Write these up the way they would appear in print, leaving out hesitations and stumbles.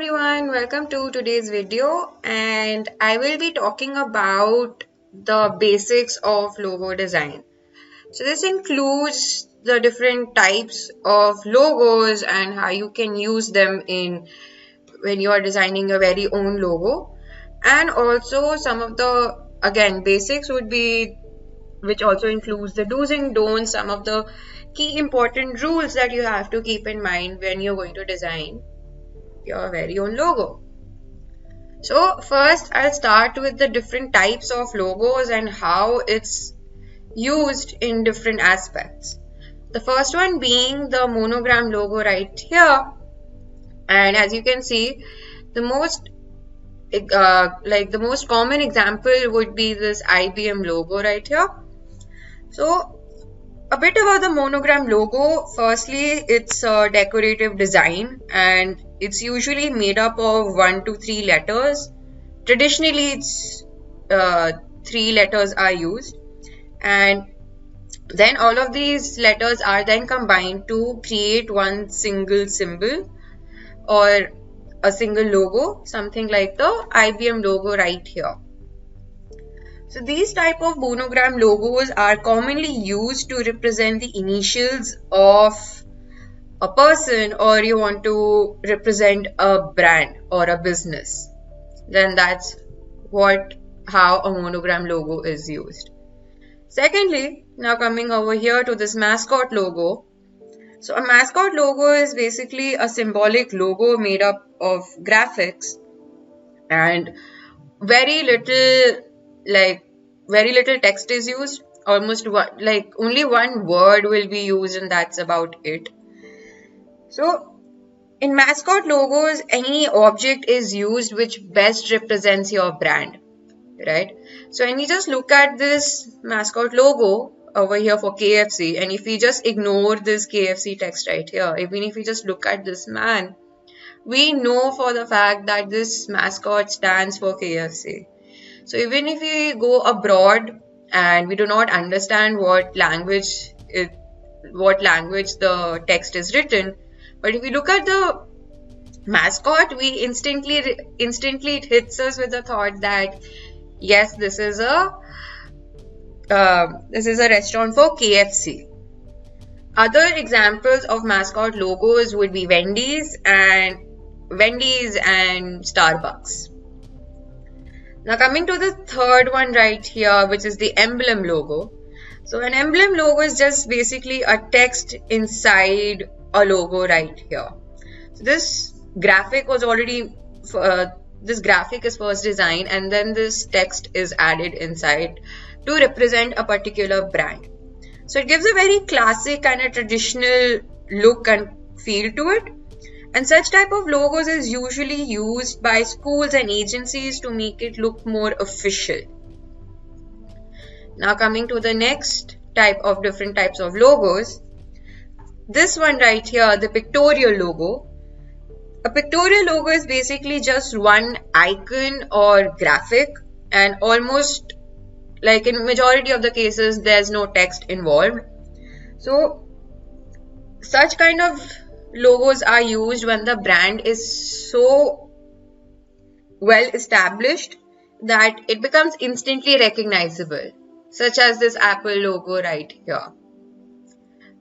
everyone, welcome to today's video, and I will be talking about the basics of logo design. So this includes the different types of logos and how you can use them in when you are designing your very own logo, and also some of the basics would be, which also includes the do's and don'ts, some of the key important rules that you have to keep in mind when you're going to design your very own logo. So first I'll start with the different types of logos and how it's used in different aspects. The first one being the monogram logo right here, and as you can see, the most common example would be this IBM logo right here. So a bit about the monogram logo. Firstly, it's a decorative design and it's usually made up of 1 to 3 letters. Traditionally, it's 3 letters are used, and then all of these letters are then combined to create one single symbol or a single logo, something like the IBM logo right here. So these type of monogram logos are commonly used to represent the initials of a person, or you want to represent a brand or a business. Then that's how a monogram logo is used. Secondly, now coming over here to this mascot logo. So a mascot logo is basically a symbolic logo made up of graphics, and very little text is used. Almost only one word will be used, and that's about it. So in mascot logos, any object is used which best represents your brand, right? So when you just look at this mascot logo over here for KFC, and if we just ignore this KFC text right here, even if we just look at this man, we know for the fact that this mascot stands for KFC. So even if we go abroad and we do not understand what language the text is written, but if we look at the mascot, we instantly it hits us with the thought that yes, this is a restaurant for KFC. Other examples of mascot logos would be Wendy's and Starbucks. Now coming to the third one right here, which is the emblem logo. So an emblem logo is just basically a text inside a logo right here. So this graphic is first designed, and then this text is added inside to represent a particular brand. So it gives a very classic and a traditional look and feel to it. And such type of logos is usually used by schools and agencies to make it look more official. Now coming to the next different types of logos. This one right here, the pictorial logo. A pictorial logo is basically just one icon or graphic, and almost like in majority of the cases, there's no text involved. So such kind of logos are used when the brand is so well established that it becomes instantly recognizable, such as this Apple logo right here.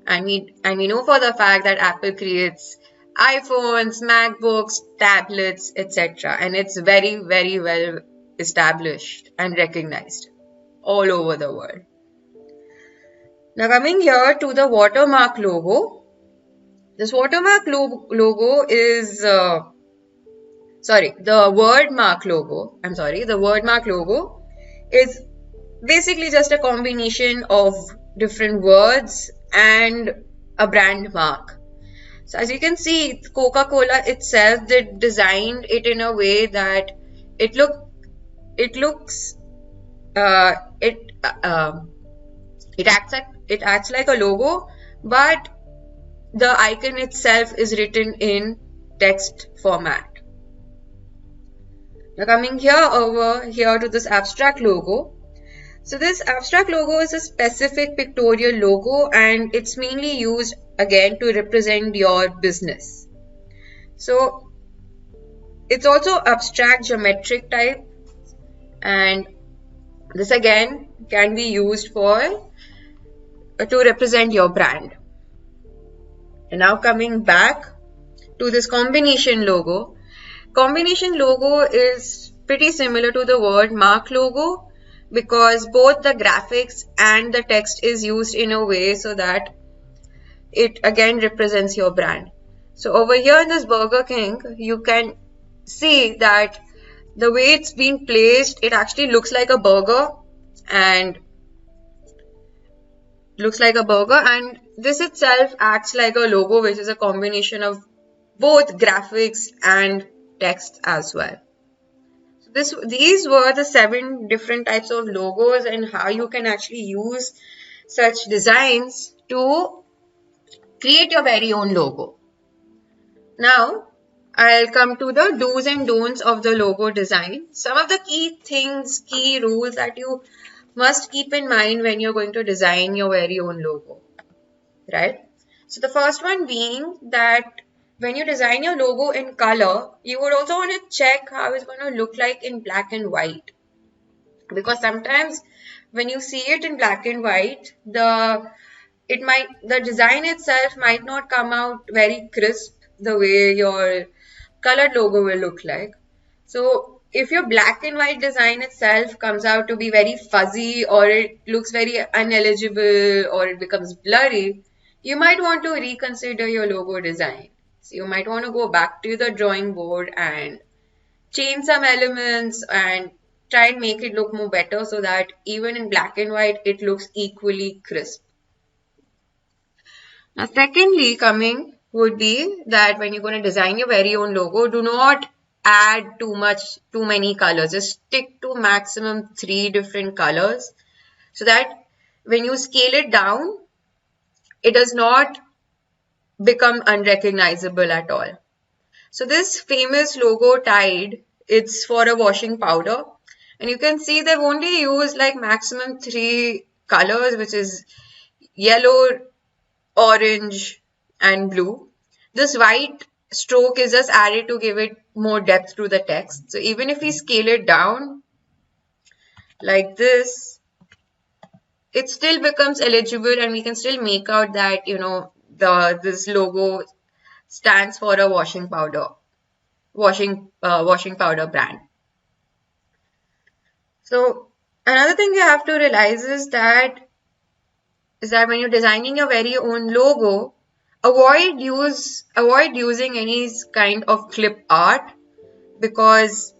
And we know for the fact that Apple creates iPhones, MacBooks, tablets, etc. and it's very, very well established and recognized all over the world. Now coming here to the watermark logo. This watermark logo is the wordmark logo. The wordmark logo is basically just a combination of different words and a brand mark. So as you can see, Coca-Cola itself, they designed it in a way that it acts like a logo, but the icon itself is written in text format. Now coming over here to this abstract logo. So this abstract logo is a specific pictorial logo, and it's mainly used again to represent your business. So it's also abstract geometric type, and this again can be used for to represent your brand. And now coming back to this combination logo. Combination logo is pretty similar to the word mark logo, because both the graphics and the text is used in a way so that it again represents your brand. So over here in this Burger King, you can see that the way it's been placed, it actually looks like a burger, and this itself acts like a logo, which is a combination of both graphics and text as well. So these were the 7 different types of logos and how you can actually use such designs to create your very own logo. Now, I'll come to the do's and don'ts of the logo design. Some of the key rules that you must keep in mind when you're going to design your very own logo, right? So the first one being that when you design your logo in color, you would also want to check how it's going to look like in black and white. Because sometimes when you see it in black and white, the design itself might not come out very crisp the way your colored logo will look like. So if your black and white design itself comes out to be very fuzzy, or it looks very uneligible, or it becomes blurry, you might want to reconsider your logo design. So you might want to go back to the drawing board and change some elements and try and make it look more better so that even in black and white it looks equally crisp. Now secondly coming would be that when you're going to design your very own logo, do not add too many colors. Just stick to maximum 3 different colors so that when you scale it down, it does not become unrecognizable at all. So this famous logo Tide, it's for a washing powder, and you can see they've only used like maximum 3 colors, which is yellow, orange and blue. This white stroke is just added to give it more depth to the text. So even if we scale it down like this, it still becomes eligible and we can still make out that, you know, this logo stands for a washing powder brand. So another thing you have to realize is that when you're designing your very own logo, avoid using any kind of clip art, because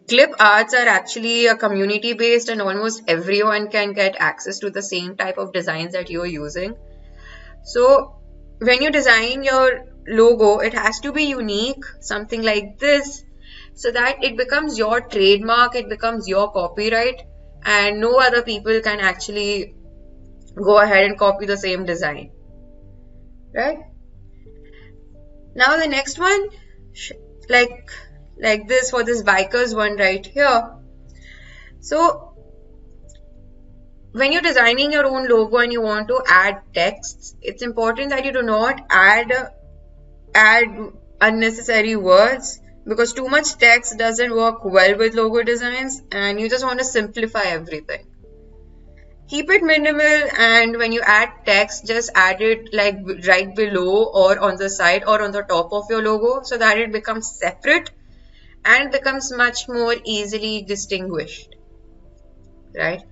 clip arts are actually a community based and almost everyone can get access to the same type of designs that you're using. So when you design your logo, it has to be unique, something like this, so that it becomes your trademark, it becomes your copyright, and no other people can actually go ahead and copy the same design, right? Now the next one, like this for this bikers one right here. So when you're designing your own logo and you want to add texts, it's important that you do not add unnecessary words, because too much text doesn't work well with logo designs and you just want to simplify everything. Keep it minimal, and when you add text, just add it like right below or on the side or on the top of your logo so that it becomes separate and becomes much more easily distinguished, right?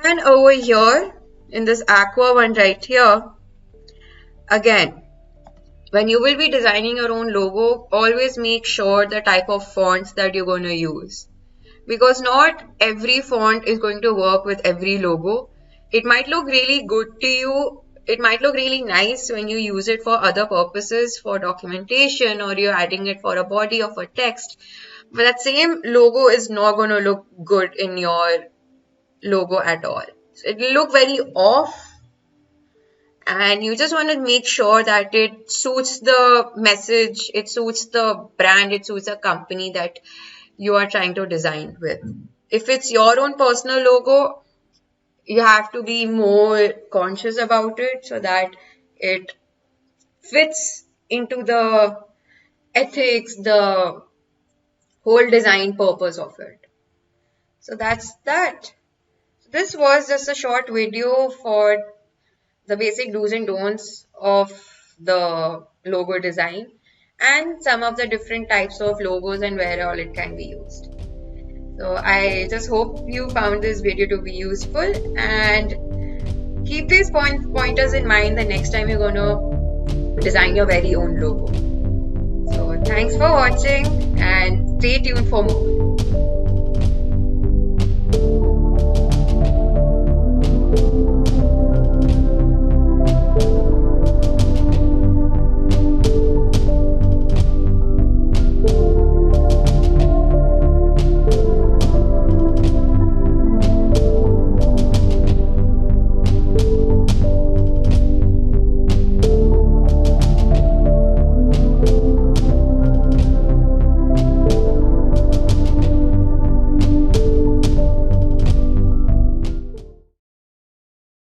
And over here in this aqua one right here, again, when you will be designing your own logo, always make sure the type of fonts that you're going to use, because not every font is going to work with every logo. It might look really good to you, it might look really nice when you use it for other purposes, for documentation, or you're adding it for a body of a text, but that same logo is not going to look good in your logo at all. So it will look very off, and you just want to make sure that it suits the message, it suits the brand, it suits the company that you are trying to design with. If it's your own personal logo, you have to be more conscious about it so that it fits into the ethics, the whole design purpose of it. So that's that. This was just a short video for the basic do's and don'ts of the logo design and some of the different types of logos and where all it can be used. So I just hope you found this video to be useful, and keep these pointers in mind the next time you're going to design your very own logo. So thanks for watching and stay tuned for more.